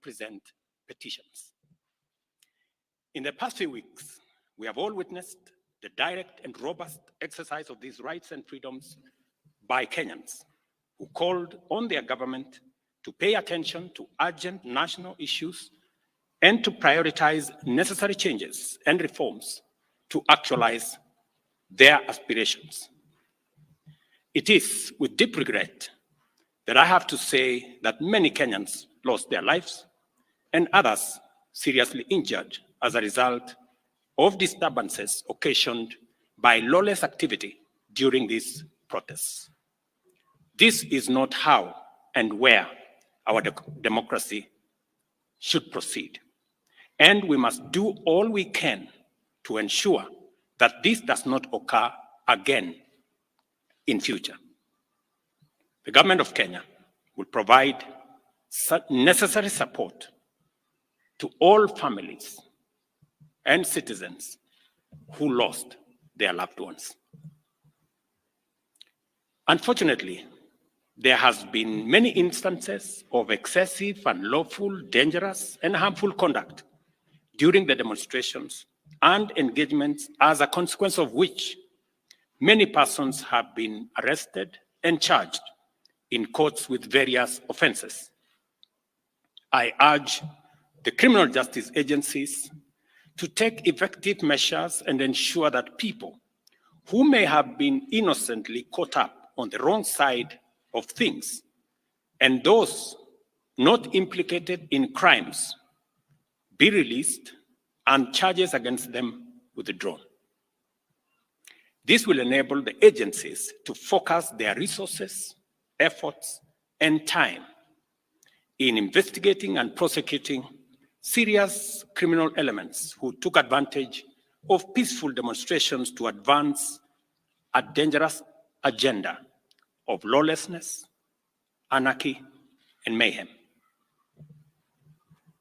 present petitions. In the past few weeks, we have all witnessed the direct and robust exercise of these rights and freedoms by Kenyans who called on their government to pay attention to urgent national issues and to prioritize necessary changes and reforms to actualize their aspirations. It is with deep regret that I have to say that many Kenyans lost their lives and others seriously injured as a result of disturbances occasioned by lawless activity during these protests. This is not how and where our democracy should proceed. And we must do all we can to ensure that this does not occur again in future. The government of Kenya will provide necessary support to all families and citizens who lost their loved ones. Unfortunately, there has been many instances of excessive, unlawful, dangerous, and harmful conduct during the demonstrations and engagements, as a consequence of which many persons have been arrested and charged in courts with various offenses. I urge the criminal justice agencies to take effective measures and ensure that people who may have been innocently caught up on the wrong side of things and those not implicated in crimes be released and charges against them withdrawn. This will enable the agencies to focus their resources, efforts, and time in investigating and prosecuting serious criminal elements who took advantage of peaceful demonstrations to advance a dangerous agenda of lawlessness, anarchy, and mayhem.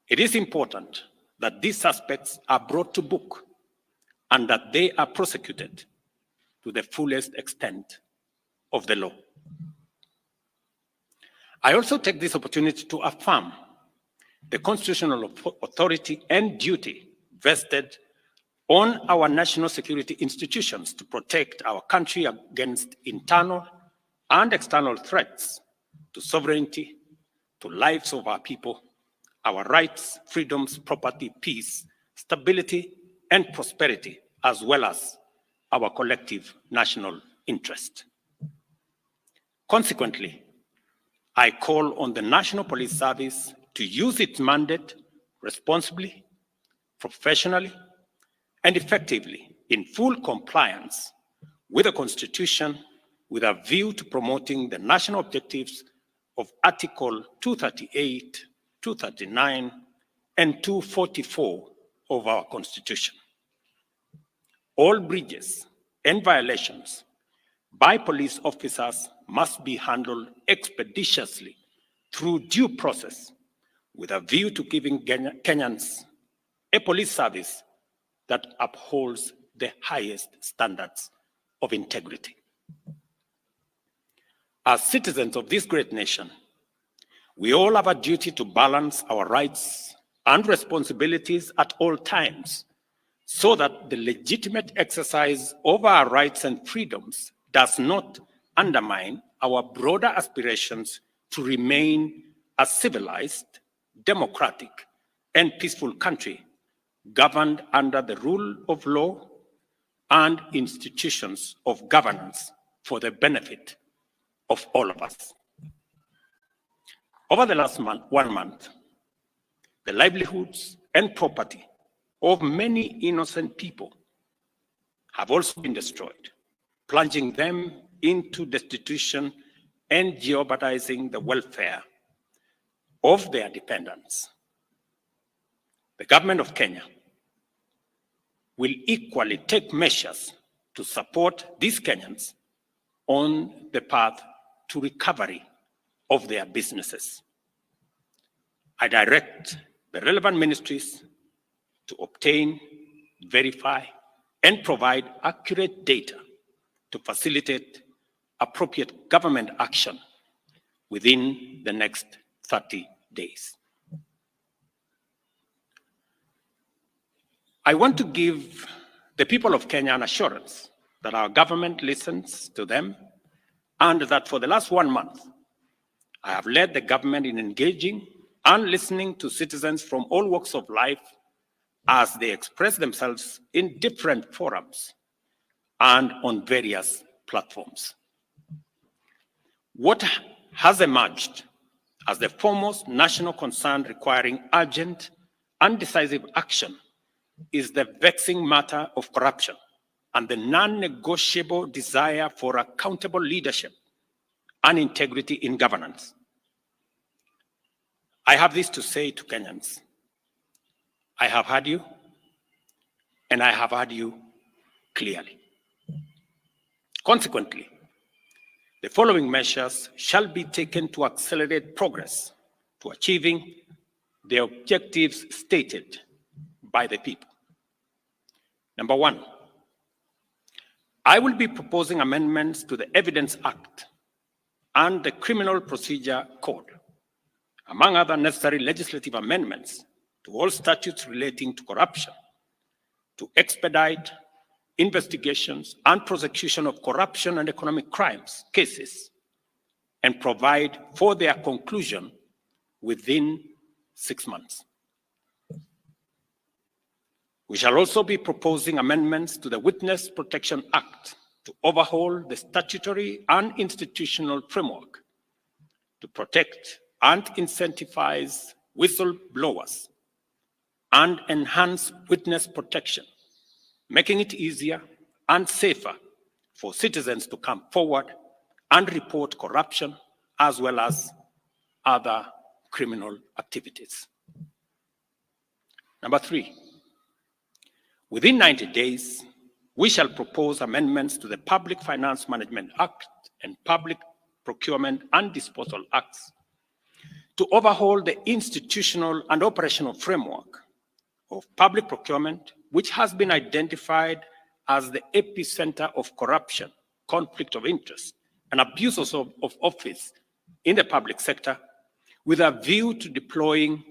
It is important that these suspects are brought to book and that they are prosecuted to the fullest extent of the law. I also take this opportunity to affirm the constitutional authority and duty vested on our national security institutions to protect our country against internal and external threats to sovereignty, to lives of our people, our rights, freedoms, property, peace, stability, and prosperity, as well as our collective national interest. Consequently, I call on the National Police Service to use its mandate responsibly, professionally, and effectively in full compliance with the Constitution, with a view to promoting the national objectives of Article 238, 239, and 244 of our Constitution. All breaches and violations by police officers must be handled expeditiously through due process, with a view to giving Kenyans a police service that upholds the highest standards of integrity. As citizens of this great nation, we all have a duty to balance our rights and responsibilities at all times so that the legitimate exercise of our rights and freedoms does not undermine our broader aspirations to remain a civilized, democratic, and peaceful country governed under the rule of law and institutions of governance for the benefit of all of us. Over the last 1 month, the livelihoods and property of many innocent people have also been destroyed, plunging them into destitution and jeopardizing the welfare of their dependents. The government of Kenya will equally take measures to support these Kenyans on the path to recovery of their businesses. I direct the relevant ministries to obtain, verify, and provide accurate data to facilitate appropriate government action within the next 30 days. I want to give the people of Kenya an assurance that our government listens to them and that for the last 1 month, I have led the government in engaging and listening to citizens from all walks of life as they express themselves in different forums and on various platforms. What has emerged as the foremost national concern requiring urgent and decisive action is the vexing matter of corruption and the non-negotiable desire for accountable leadership and integrity in governance. I have this to say to Kenyans. I have heard you, and I have heard you clearly. Consequently, the following measures shall be taken to accelerate progress to achieving the objectives stated by the people. Number 1, I will be proposing amendments to the Evidence Act and the Criminal Procedure Code, among other necessary legislative amendments to all statutes relating to corruption, to expedite investigations and prosecution of corruption and economic crimes cases, and provide for their conclusion within 6 months. We shall also be proposing amendments to the Witness Protection Act to overhaul the statutory and institutional framework to protect and incentivize whistleblowers and enhance witness protection, making it easier and safer for citizens to come forward and report corruption as well as other criminal activities. Number 3, within 90 days, we shall propose amendments to the Public Finance Management Act and Public Procurement and Disposal Acts to overhaul the institutional and operational framework of public procurement, which has been identified as the epicenter of corruption, conflict of interest, and abuses of office in the public sector, with a view to deploying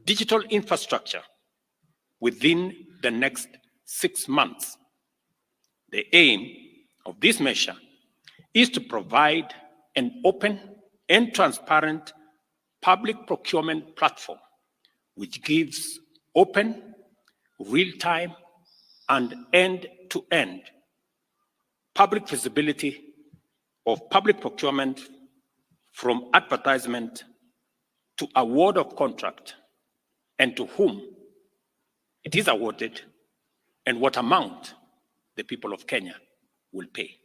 digital infrastructure within the next 6 months. The aim of this measure is to provide an open and transparent public procurement platform which gives open, real-time, and end-to-end public visibility of public procurement from advertisement to award of contract and to whom it is awarded and what amount the people of Kenya will pay.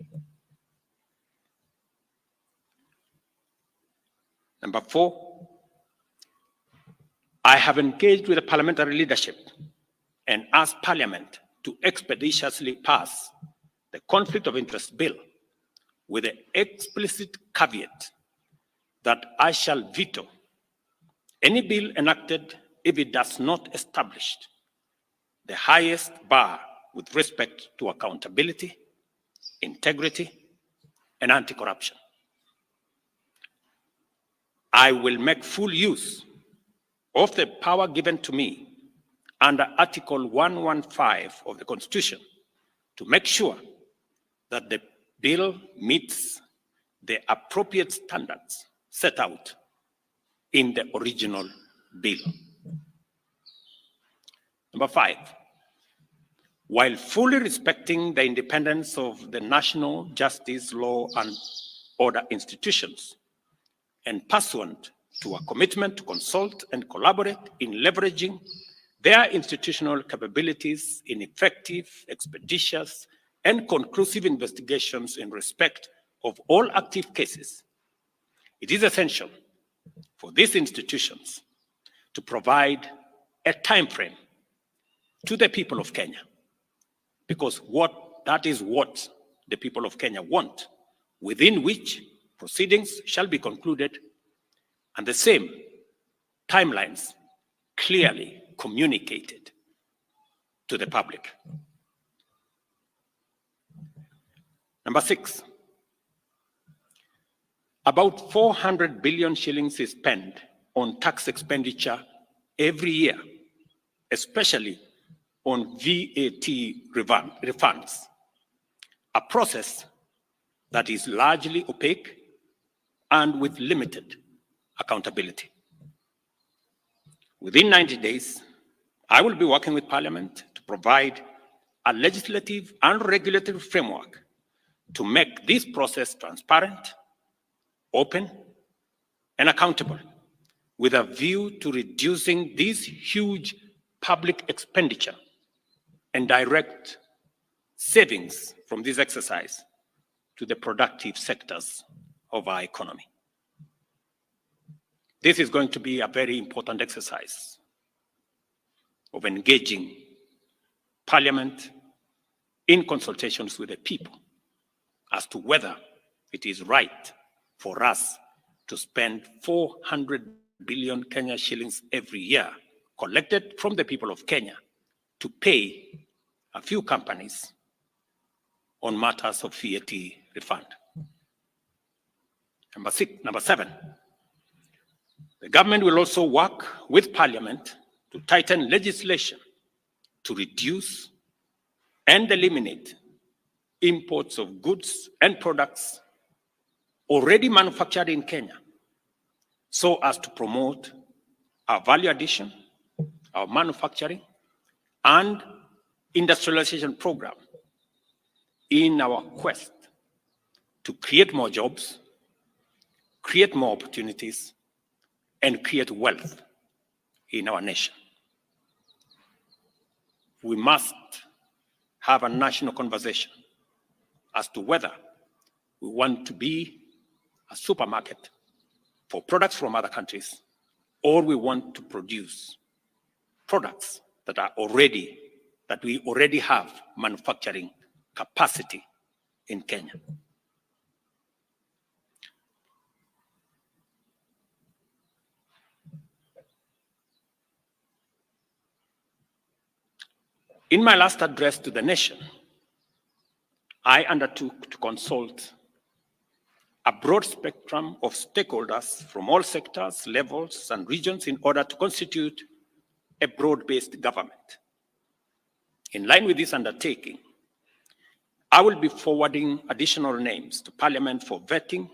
Number 4, I have engaged with the parliamentary leadership and asked Parliament to expeditiously pass the Conflict of Interest Bill with the explicit caveat that I shall veto any bill enacted if it does not establish the highest bar with respect to accountability, integrity, and anti-corruption. I will make full use of the power given to me under Article 115 of the Constitution to make sure that the bill meets the appropriate standards set out in the original bill. Number 5, while fully respecting the independence of the national justice, law, and order institutions, and pursuant to a commitment to consult and collaborate in leveraging their institutional capabilities in effective, expeditious, and conclusive investigations in respect of all active cases, it is essential for these institutions to provide a time frame to the people of Kenya, because that is what the people of Kenya want, within which proceedings shall be concluded, and the same timelines clearly communicated to the public. Number 6, about 400 billion shillings is spent on tax expenditure every year, especially on VAT refunds, a process that is largely opaque and with limited accountability. Within 90 days, I will be working with Parliament to provide a legislative and regulatory framework to make this process transparent, open, and accountable, with a view to reducing this huge public expenditure and direct savings from this exercise to the productive sectors of our economy. This is going to be a very important exercise of engaging Parliament in consultations with the people as to whether it is right for us to spend 400 billion Kenya shillings every year collected from the people of Kenya to pay a few companies on matters of VAT refund. Number 7, the government will also work with Parliament to tighten legislation to reduce and eliminate imports of goods and products already manufactured in Kenya, so as to promote our value addition, our manufacturing, and industrialization program in our quest to create more jobs, create more opportunities, and create wealth in our nation. We must have a national conversation as to whether we want to be a supermarket for products from other countries, or we want to produce products that we already have manufacturing capacity in Kenya. In my last address to the nation, I undertook to consult a broad spectrum of stakeholders from all sectors, levels, and regions in order to constitute a broad-based government. In line with this undertaking, I will be forwarding additional names to Parliament for vetting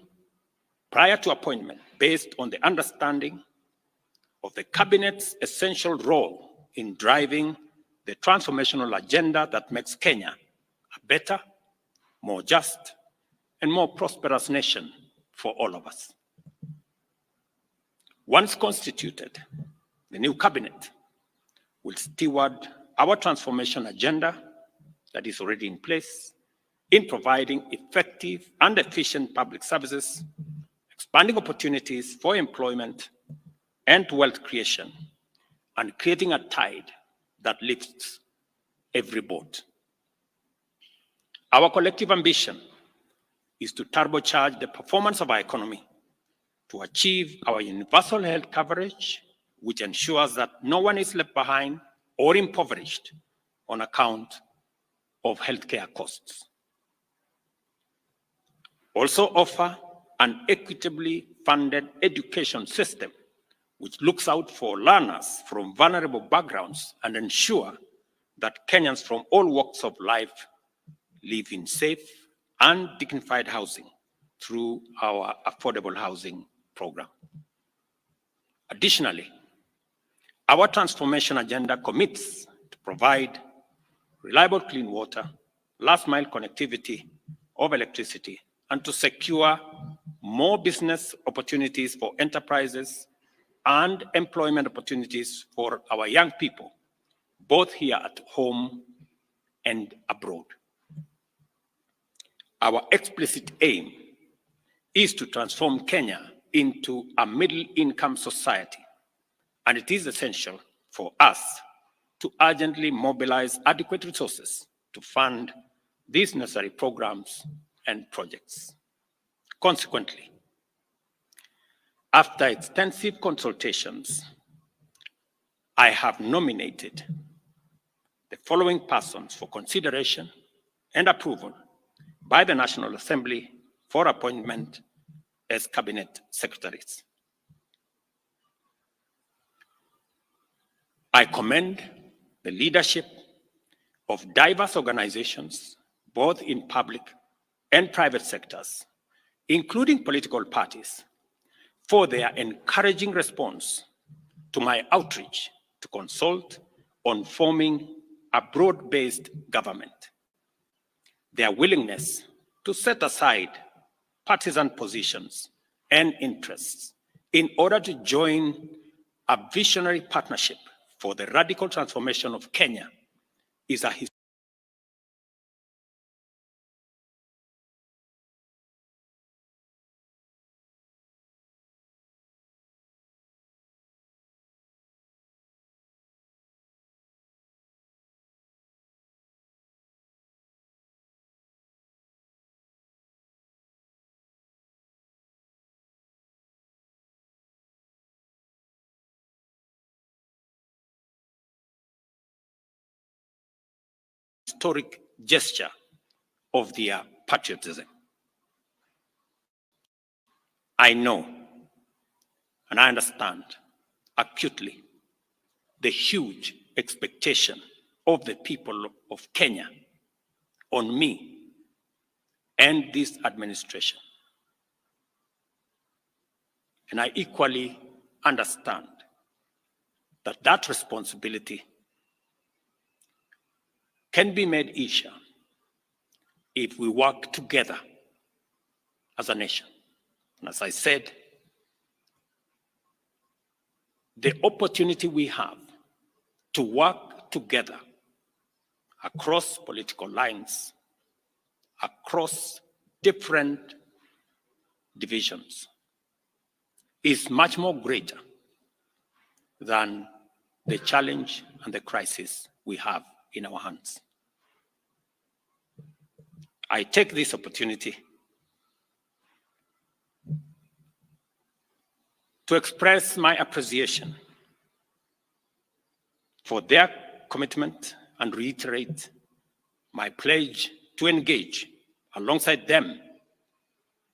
prior to appointment based on the understanding of the Cabinet's essential role in driving the transformational agenda that makes Kenya a better, more just, and more prosperous nation for all of us. Once constituted, the new cabinet will steward our transformation agenda that is already in place in providing effective and efficient public services, expanding opportunities for employment and wealth creation, and creating a tide that lifts every boat. Our collective ambition is to turbocharge the performance of our economy to achieve our universal health coverage, which ensures that no one is left behind or impoverished on account of healthcare costs. Also offer an equitably funded education system which looks out for learners from vulnerable backgrounds and ensure that Kenyans from all walks of life live in safe and dignified housing through our affordable housing program. Additionally, our transformation agenda commits to provide reliable clean water, last-mile connectivity of electricity, and to secure more business opportunities for enterprises and employment opportunities for our young people, both here at home and abroad. Our explicit aim is to transform Kenya into a middle-income society, and it is essential for us to urgently mobilize adequate resources to fund these necessary programs and projects. Consequently, after extensive consultations, I have nominated the following persons for consideration and approval by the National Assembly for appointment as cabinet secretaries. I commend the leadership of diverse organizations, both in public and private sectors, including political parties, for their encouraging response to my outreach to consult on forming a broad-based government. Their willingness to set aside partisan positions and interests in order to join a visionary partnership for the radical transformation of Kenya is a historic gesture of their patriotism. I know and I understand acutely the huge expectation of the people of Kenya on me and this administration. And I equally understand that that responsibility can be made easier if we work together as a nation. And as I said, the opportunity we have to work together across political lines, across different divisions, is much more greater than the challenge and the crisis we have in our hands. I take this opportunity to express my appreciation for their commitment and reiterate my pledge to engage alongside them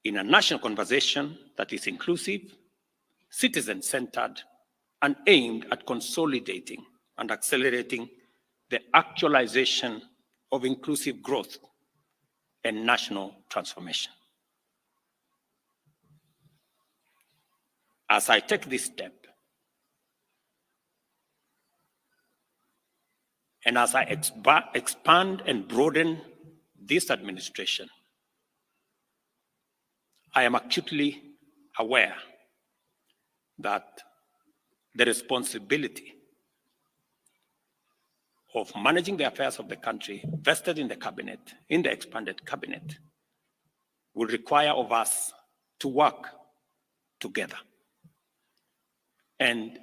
in a national conversation that is inclusive, citizen-centered, and aimed at consolidating and accelerating the actualization of inclusive growth and national transformation. As I take this step, and as I expand and broaden this administration, I am acutely aware that the responsibility of managing the affairs of the country vested in the cabinet, in the expanded cabinet, will require of us to work together and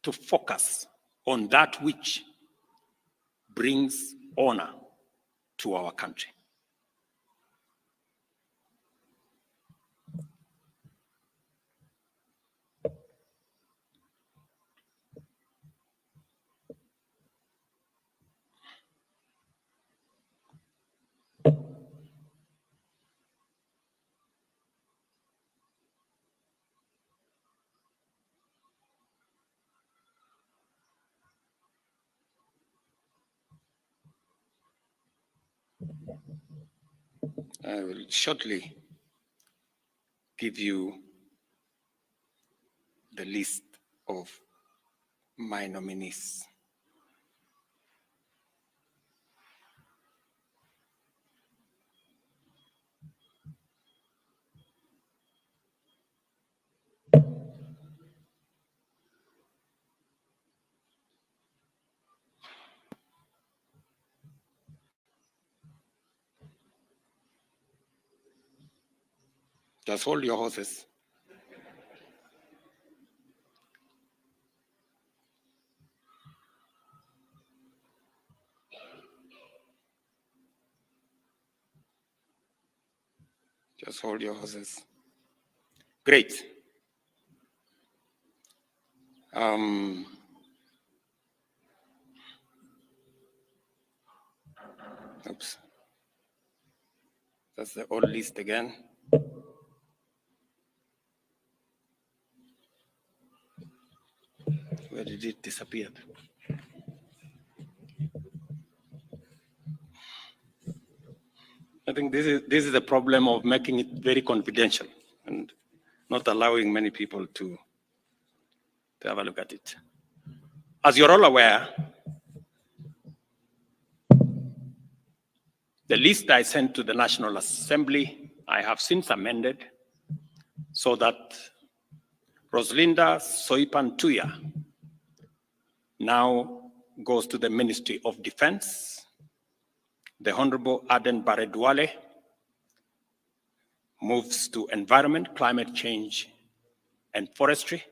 to focus on that which brings honor to our country. I will shortly give you the list of my nominees. Just hold your horses. Just hold your horses. Great. Oops. That's the old list again. Where did it disappear? I think this is the problem of making it very confidential and not allowing many people to have a look at it. As you're all aware, the list I sent to the National Assembly, I have since amended so that Roslinda Soipan Tuya now goes to the Ministry of Defense. The Honorable Aden Bare Duale moves to Environment, Climate Change, and Forestry.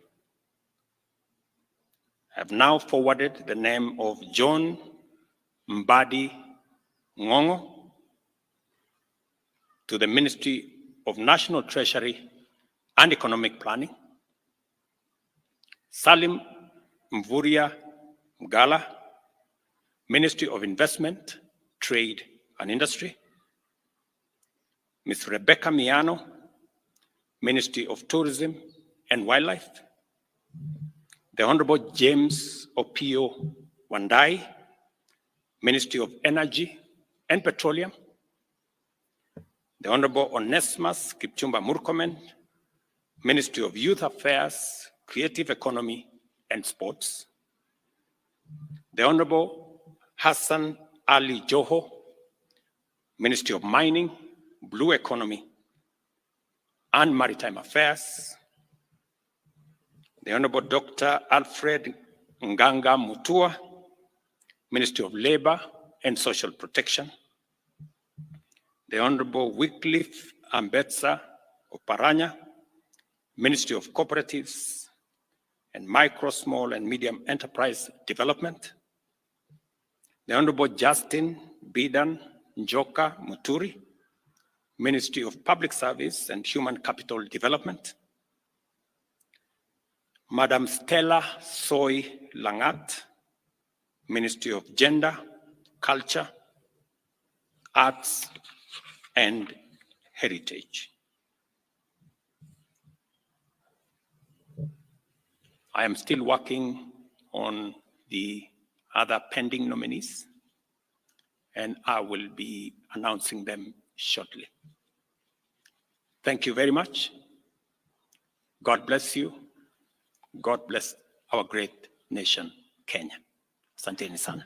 I have now forwarded the name of John Mbadi Ngongo to the Ministry of National Treasury and Economic Planning. Salim Mvuria Mgala, Ministry of Investment, Trade and Industry. Ms. Rebecca Miano, Ministry of Tourism and Wildlife. The Honorable James Opio Wandai, Ministry of Energy and Petroleum. The Honorable Onesimus Kipchumba Murkomen, Ministry of Youth Affairs, Creative Economy and Sports. The Honorable Hassan Ali Joho, Ministry of Mining, Blue Economy and Maritime Affairs. The Honorable Dr. Alfred Nganga Mutua, Ministry of Labor and Social Protection. The Honorable Wycliffe Ambetsa Oparanya, Ministry of Cooperatives and Micro, Small and Medium Enterprise Development. The Honorable Justin Bidan Njoka Muturi, Ministry of Public Service and Human Capital Development. Madam Stella Soy Langat, Ministry of Gender, Culture, Arts and Heritage. I am still working on the other pending nominees, and I will be announcing them shortly. Thank you very much. God bless you. God bless our great nation, Kenya. Asanteni sana.